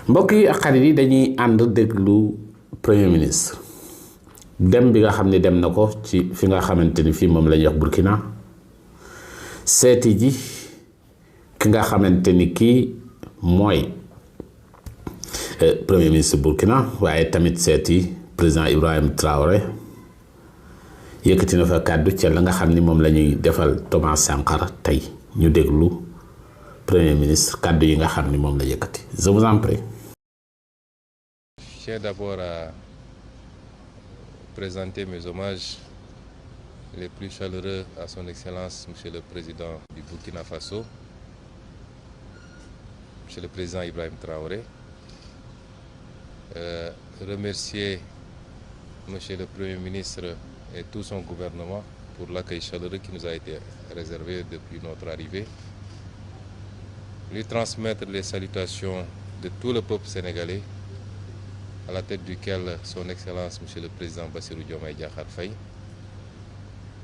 mbokk yi ak xarit yi dañuy ànd déglu premier ministre dem bi nga xam ne dem na ko ci fi nga xamante ni fii moom la ñuy wax Burkina seeti ji ki nga xamante ni kii mooy premier ministre Burkina waaye tamit seeti président Ibrahima Traoré yëkkati na fa kàddu ca la nga xam ni moom la ñuy defal Thomas Sankara tey ñu déglu premier ministre kàddu yi nga xam ni moom la yëkkati. Je vous en prie. Je tiens d'abord à présenter mes hommages les plus chaleureux à son Excellence, Monsieur le Président du Burkina Faso, Monsieur le Président Ibrahima Traoré. Remercier Monsieur le Premier ministre et tout son gouvernement pour l'accueil chaleureux qui nous a été réservé depuis notre arrivée. Lui transmettre les salutations de tout le peuple sénégalais, à la tête duquel son Excellence Monsieur le Président Bassirou Diomaye Diakhar Faye,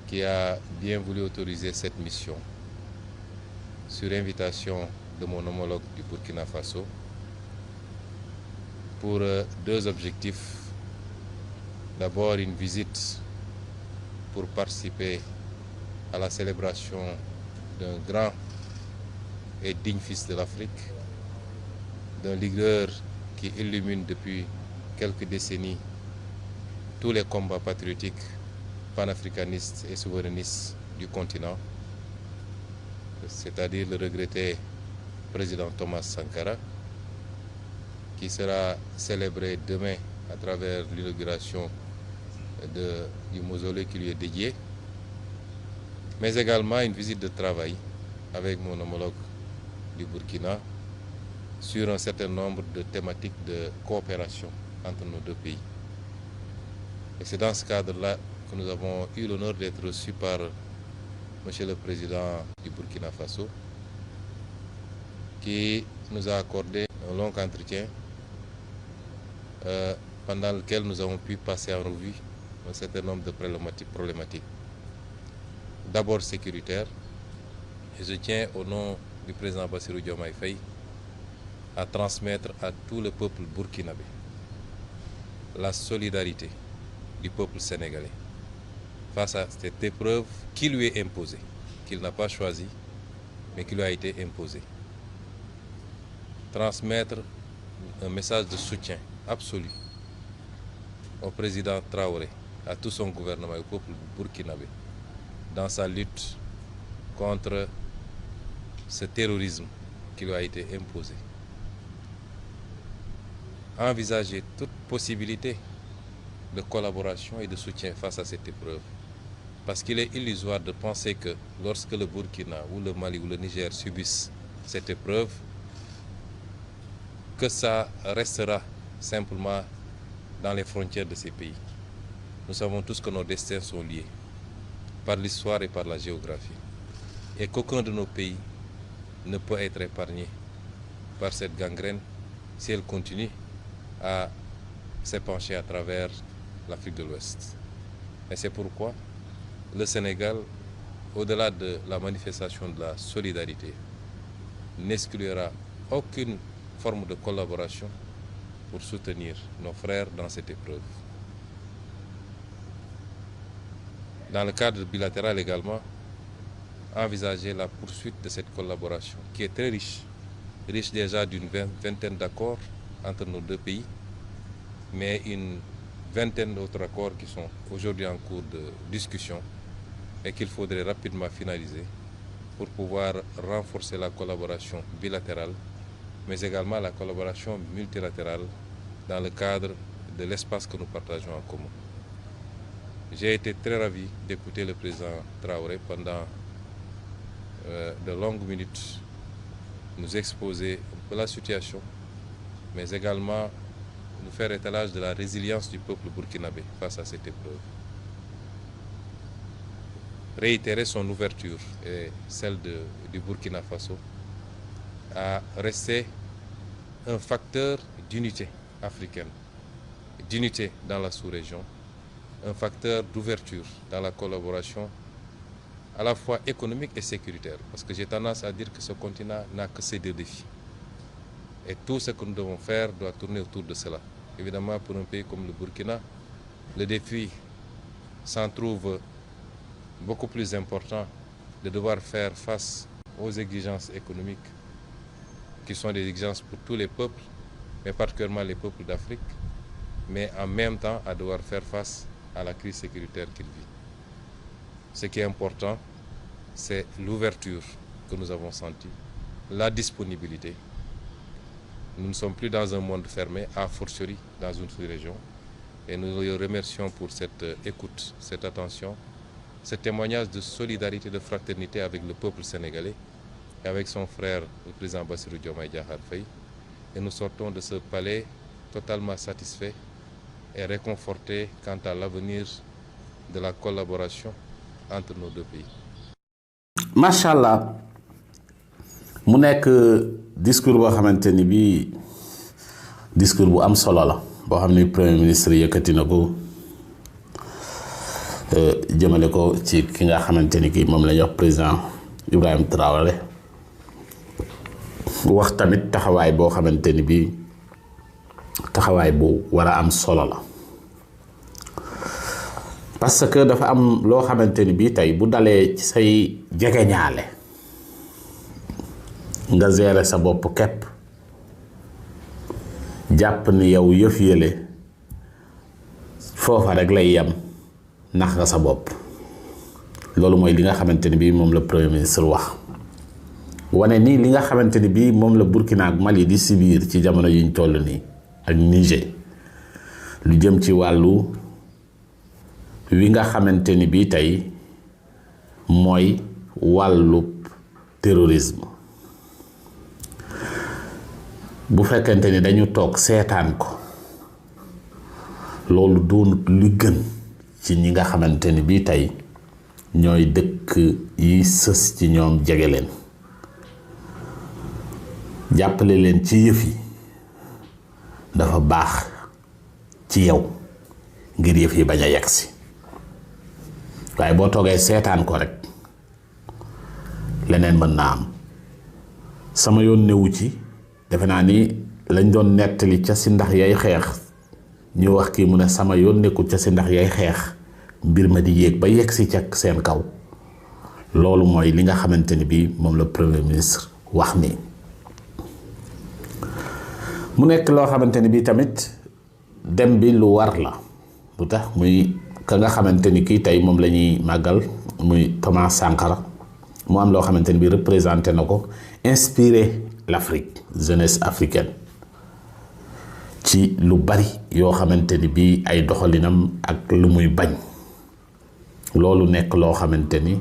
qui a bien voulu autoriser cette mission sur invitation de mon homologue du Burkina Faso pour deux objectifs. D'abord une visite pour participer à la célébration d'un grand et digne fils de l'Afrique, d'un leader qui illumine depuis quelques décennies tous les combats patriotiques, panafricanistes et souverainistes du continent, c'est-à-dire le regretté président Thomas Sankara, qui sera célébré demain à travers l'inauguration du mausolée qui lui est dédié, mais également une visite de travail avec mon homologue du Burkina sur un certain nombre de thématiques de coopération entre nos deux pays. Et c'est dans ce cadre-là que nous avons eu l'honneur d'être reçus par Monsieur le Président du Burkina Faso, qui nous a accordé un long entretien pendant lequel nous avons pu passer en revue un certain nombre de problématiques. D'abord sécuritaires, et je tiens au nom du président Bassirou Diomaye Faye à transmettre à tout le peuple burkinabé la solidarité du peuple sénégalais face à cette épreuve qui lui est imposée, qu'il n'a pas choisie, mais qui lui a été imposée. Transmettre un message de soutien absolu au président Traoré, à tout son gouvernement et au peuple burkinabé dans sa lutte contre ce terrorisme qui lui a été imposé. Envisager toute possibilité de collaboration et de soutien face à cette épreuve. Parce qu'il est illusoire de penser que lorsque le Burkina ou le Mali ou le Niger subissent cette épreuve, que ça restera simplement dans les frontières de ces pays. Nous savons tous que nos destins sont liés par l'histoire et par la géographie. Et qu'aucun de nos pays ne peut être épargné par cette gangrène si elle continue à s'épancher à travers l'Afrique de l'Ouest. Et c'est pourquoi le Sénégal, au-delà de la manifestation de la solidarité, n'exclura aucune forme de collaboration pour soutenir nos frères dans cette épreuve. Dans le cadre bilatéral également, envisager la poursuite de cette collaboration qui est très riche déjà d'une vingtaine d'accords entre nos deux pays, mais une vingtaine d'autres accords qui sont aujourd'hui en cours de discussion et qu'il faudrait rapidement finaliser pour pouvoir renforcer la collaboration bilatérale, mais également la collaboration multilatérale dans le cadre de l'espace que nous partageons en commun. J'ai été très ravi d'écouter le président Traoré pendant de longues minutes nous exposer un peu la situation, mais également nous faire étalage de la résilience du peuple burkinabé face à cette épreuve. Réitérer son ouverture et celle du Burkina Faso à rester un facteur d'unité africaine, d'unité dans la sous-région, un facteur d'ouverture dans la collaboration à la fois économique et sécuritaire, parce que j'ai tendance à dire que ce continent n'a que ces deux défis. Et tout ce que nous devons faire doit tourner autour de cela. Évidemment, pour un pays comme le Burkina, le défi s'en trouve beaucoup plus important de devoir faire face aux exigences économiques qui sont des exigences pour tous les peuples, mais particulièrement les peuples d'Afrique, mais en même temps à devoir faire face à la crise sécuritaire qu'il vit. Ce qui est important, c'est l'ouverture que nous avons sentie, la disponibilité. Nous ne sommes plus dans un monde fermé, a fortiori dans une sous-région, et nous les remercions pour cette écoute, cette attention, ce témoignage de solidarité, de fraternité avec le peuple sénégalais et avec son frère, le président Bassirou Diomaye Diakhar Faye. Et nous sortons de ce palais totalement satisfaits et réconfortés quant à l'avenir de la collaboration entre nos deux pays. Machallah, mu nekk discours boo xamante ni bii discours bu am solo la boo xam ni premier ministre yëkkati na ko jëmale ko ci ki nga xamante ni kii moom la ñuy wax président Ibrahim Traoré wax tamit taxawaay boo xamante ni bii taxawaay bu war a am solo la parce que dafa am loo xamante ni bii tey bu dalee ci say jegeñaale nga gérer sa bopp képp jàpp ni yow yëf yële foofa rek lay yem nax nga sa bopp loolu mooy li nga xamante ni bii moom la premier ministre wax wane ni li nga xamante ni bii moom la Burkina ak Mali di subir ci jamono yuñ toll nii ak Niger lu jëm ci wàllu wi nga xamante ni bii tey mooy wàllu terrorisme bu fekkente ni dañu toog seetaan ko loolu doonut lu gën ci ñi nga xamante ni bii tey ñooy dëkk yi sës ci ñoom jege leen jàppale leen ci yëf yi dafa baax ci yow ngir yëf yi bañ a yegsi waaye boo toogee seetaan ko rek leneen mën naa am sama yoon newu ci defe naa ni lañ doon nettali ca si ndax yay xeex ñu wax kii mu ne sama yoon nekkul ca si ndax yay xeex mbir ma di yéeg ba yegg si ca seen kaw loolu mooy li nga xamante ni bii moom la premier ministre wax nii mu nekk loo xamante ni bii tamit dem bi lu war la bu tax muy ka nga xamante ni kii tey moom la ñuy màggal muy Thomas Sankara mu am loo xamante ni bii représenté na ko inspiré l'Afrique jeunesse africaine ci lu bari yoo xamante ni bii ay doxalinam ak lu muy bañ loolu nekk loo xamante ni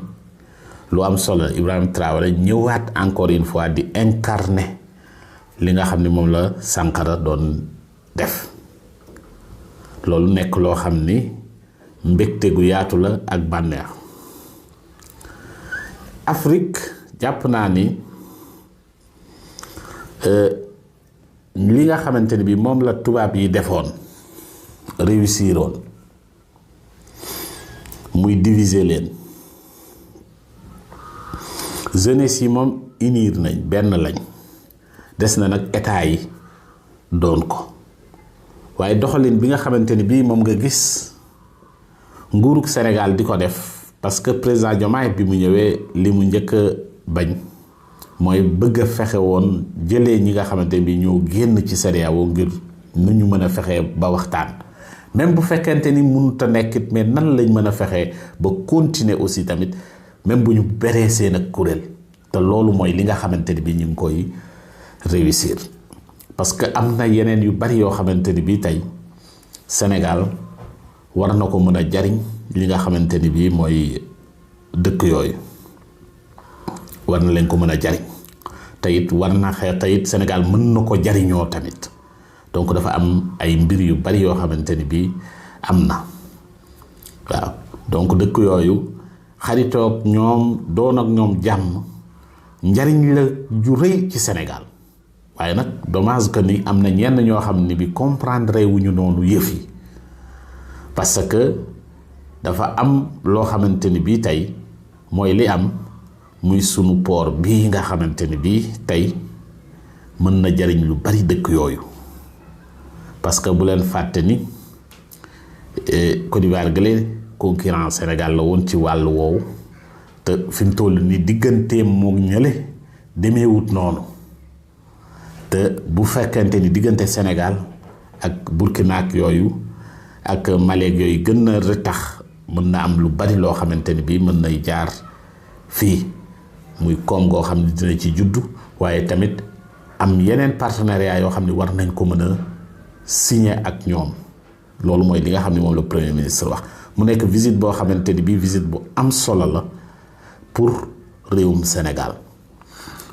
lu am solo Ibrahim Traoré ñëwaat encore une fois di incarner li nga xam ni moom la Sankara doon def loolu nekk loo xam ni mbégte gu yaatu la ak bànneex Afrique jàpp naa ni li nga xamante ni bi moom la tubaab yi defoon réussiroon muy diviser leen jeunesse yi moom unir nañ benn lañ des na nag état yi doon ko waaye doxalin bi nga xamante ni bii moom nga gis nguurug Sénégal di ko def parce que président Diomaye bi mu ñëwee li mu njëkk a bañ mooy bëgg a fexe woon jëlee ñi nga xamante ni bii ñoo génn ci CEDEAO ngir nu ñu mën a fexee ba waxtaan même bu fekkente ni mënut a nekkit mais nan lañ mën a fexee ba continuer aussi tamit même bu ñu beree seen ak kuréel te loolu mooy li nga xamante ni bii ñu ngi koy réussir parce que am na yeneen yu bari yoo xamante ni bii tey Sénégal war na ko mën a jariñ li nga xamante ni bii mooy dëkk yooyu war na leen ko mën a jariñ te it war na xeex te it Sénégal mën na ko jariñoo tamit donc dafa am ay mbir yu bari yoo xamante ni bii am na waaw donc dëkk yooyu xaritoog ñoom doon ak ñoom jàmm njariñ la ju rëy ci Sénégal waaye nag dommage que ni am na ñenn ñoo xam ni bi comprendre wuñu noonu yëf yi parce que dafa am loo xamante ni bii tey mooy li am muy sunu port bii nga xamante ni bii tey mën na jariñ lu bari dëkk yooyu parce que bu leen fàtte ni Côte d'Ivoire gële concurrent Sénégal la woon ci wàllu woowu te fi mu toll ni digganteem moom ñële demeewut noonu te bu fekkente ni diggante Sénégal ak Burkina ak yooyu ak Mali yooyu gën na retax mën na am lu bari loo xamante ni bii mën nay jaar fii muy koom goo xam ne dina ci juddu waaye tamit am yeneen partenariat yoo xam ne war nañ ko mën a signer ak ñoom loolu mooy li nga xam ne moom la premier ministre wax mu nekk visite boo xamante ni bii visite bu am solo la pour réewum Sénégal